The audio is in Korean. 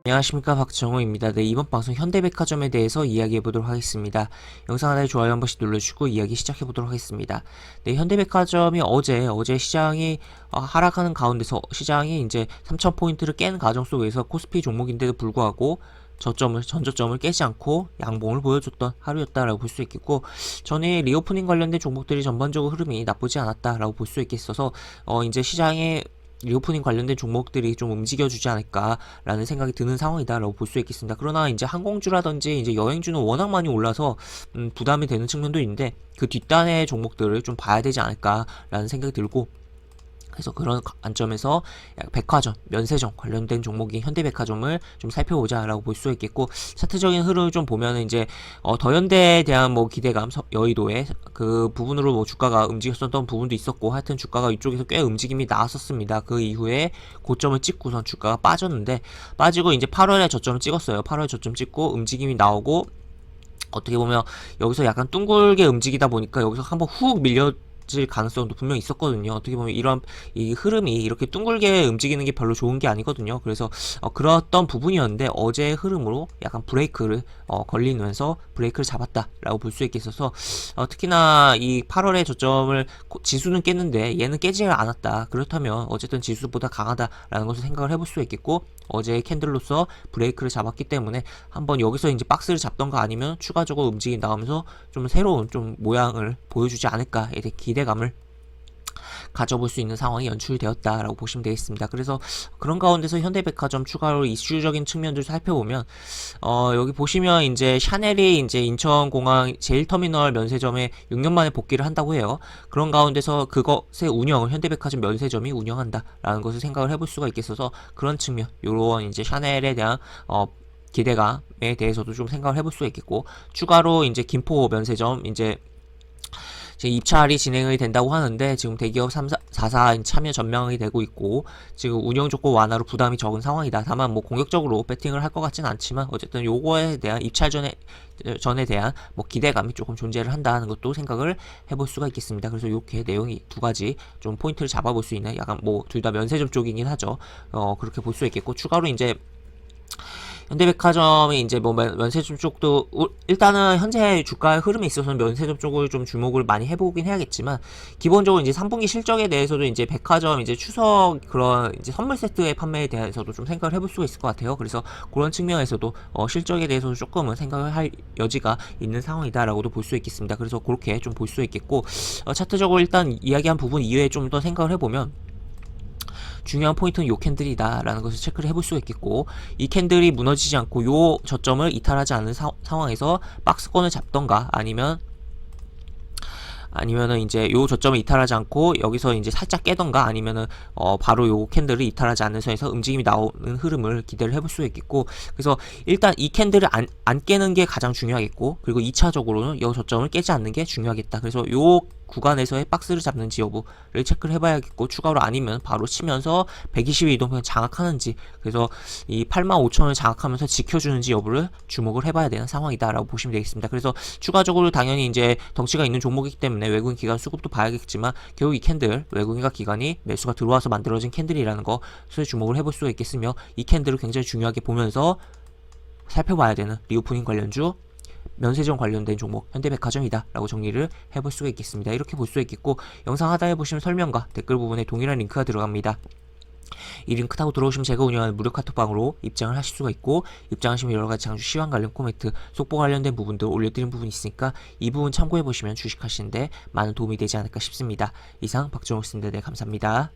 안녕하십니까, 박정호입니다. 네, 이번 방송 현대백화점에 대해서 이야기해 보도록 하겠습니다. 영상 하나에 좋아요 한 번씩 눌러주시고 이야기 시작해 보도록 하겠습니다. 네, 현대백화점이 어제 시장이 하락하는 가운데서 시장이 이제 3,000포인트를 깬 과정 속에서 코스피 종목인데도 불구하고 전저점을 깨지 않고 양봉을 보여줬던 하루였다라고 볼 수 있겠고, 전에 리오프닝 관련된 종목들이 전반적으로 흐름이 나쁘지 않았다라고 볼 수 있겠어서 이제 시장에 리오프닝 관련된 종목들이 좀 움직여주지 않을까라는 생각이 드는 상황이다라고 볼 수 있겠습니다. 그러나 이제 항공주라든지 이제 여행주는 워낙 많이 올라서 부담이 되는 측면도 있는데, 그 뒷단의 종목들을 좀 봐야 되지 않을까라는 생각이 들고, 그래서 그런 관점에서 백화점, 면세점 관련된 종목인 현대백화점을 좀 살펴보자라고 볼 수 있겠고, 차트적인 흐름을 좀 보면은 이제 더현대에 대한 뭐 기대감, 여의도의 그 부분으로 뭐 주가가 움직였었던 부분도 있었고, 하여튼 주가가 이쪽에서 꽤 움직임이 나왔었습니다. 그 이후에 고점을 찍고선 주가가 빠지고 이제 8월에 저점을 찍었어요. 8월에 저점 찍고 움직임이 나오고, 어떻게 보면 여기서 약간 둥글게 움직이다 보니까 여기서 한번 훅 밀려 질 가능성도 분명히 있었거든요. 어떻게 보면 이런 이 흐름이 이렇게 둥글게 움직이는 게 별로 좋은 게 아니거든요. 그래서 그랬던 부분이었는데, 어제의 흐름으로 약간 브레이크를 걸리면서 브레이크를 잡았다라고 볼 수 있겠어서, 특히나 이 8월의 저점을 지수는 깼는데 얘는 깨지 않았다. 그렇다면 어쨌든 지수보다 강하다라는 것을 생각을 해볼 수 있겠고, 어제의 캔들로서 브레이크를 잡았기 때문에 한번 여기서 이제 박스를 잡던가 아니면 추가적으로 움직임 나오면서 좀 새로운 좀 모양을 보여주지 않을까에 대해 기대감을 가져볼 수 있는 상황이 연출되었다라고 보시면 되겠습니다. 그래서 그런 가운데서 현대백화점 추가로 이슈적인 측면들 살펴보면, 여기 보시면 이제 샤넬이 이제 인천공항 제1터미널 면세점에 6년 만에 복귀를 한다고 해요. 그런 가운데서 그것의 운영을 현대백화점 면세점이 운영한다라는 것을 생각을 해볼 수가 있겠어서, 그런 측면, 요런 이제 샤넬에 대한 기대감에 대해서도 좀 생각을 해볼 수가 있겠고, 추가로 이제 김포 면세점 이제 입찰이 진행이 된다고 하는데, 지금 대기업 3사, 4사 참여 전망이 되고 있고, 지금 운영 조건 완화로 부담이 적은 상황이다. 다만 뭐 공격적으로 배팅을 할 것 같지는 않지만, 어쨌든 요거에 대한 입찰 전에 대한 뭐 기대감이 조금 존재를 한다는 것도 생각을 해볼 수가 있겠습니다. 그래서 이렇게 내용이 두 가지 좀 포인트를 잡아볼 수 있는, 약간 뭐 둘 다 면세점 쪽이긴 하죠. 그렇게 볼 수 있겠고, 추가로 이제 현대백화점이 이제 뭐 면세점 쪽도 일단은 현재 주가의 흐름에 있어서는 면세점 쪽을 좀 주목을 많이 해보긴 해야겠지만, 기본적으로 이제 3분기 실적에 대해서도 이제 백화점 이제 추석 그런 이제 선물 세트의 판매에 대해서도 좀 생각을 해볼 수가 있을 것 같아요. 그래서 그런 측면에서도 실적에 대해서도 조금은 생각을 할 여지가 있는 상황이다라고도 볼 수 있겠습니다. 그래서 그렇게 좀 볼 수 있겠고, 차트적으로 일단 이야기한 부분 이외에 좀 더 생각을 해보면, 중요한 포인트는 요 캔들이다 라는 것을 체크를 해볼 수가 있겠고, 이 캔들이 무너지지 않고 요 저점을 이탈하지 않는 상황에서 박스권을 잡던가 아니면은 이제 요 저점을 이탈하지 않고 여기서 이제 살짝 깨던가, 아니면은 바로 요 캔들을 이탈하지 않는 선에서 움직임이 나오는 흐름을 기대를 해볼 수 있겠고, 그래서 일단 이 캔들을 안 깨는 게 가장 중요하겠고, 그리고 2차적으로는 요 저점을 깨지 않는 게 중요하겠다. 그래서 요 구간에서의 박스를 잡는지 여부를 체크를 해봐야겠고, 추가로 아니면 바로 치면서 120일 이동평 장악하는지, 그래서 이 85,000을 장악하면서 지켜주는지 여부를 주목을 해봐야 되는 상황이다라고 보시면 되겠습니다. 그래서 추가적으로 당연히 이제 덩치가 있는 종목이기 때문에 외국인 기관 수급도 봐야겠지만, 결국 이 캔들 외국인과 기관이 매수가 들어와서 만들어진 캔들이라는 것을 주목을 해볼 수가 있겠으며, 이 캔들을 굉장히 중요하게 보면서 살펴봐야 되는 리오프닝 관련주, 면세점 관련된 종목 현대백화점이다 라고 정리를 해볼 수가 있겠습니다. 이렇게 볼 수 있겠고, 영상 하단에 보시면 설명과 댓글 부분에 동일한 링크가 들어갑니다. 이 링크 타고 들어오시면 제가 운영하는 무료 카톡방으로 입장을 하실 수가 있고, 입장하시면 여러가지 장주 시황 관련 코멘트, 속보 관련된 부분들 올려드린 부분이 있으니까 이 부분 참고해보시면 주식하시는데 많은 도움이 되지 않을까 싶습니다. 이상 박정호였습니다. 네, 감사합니다.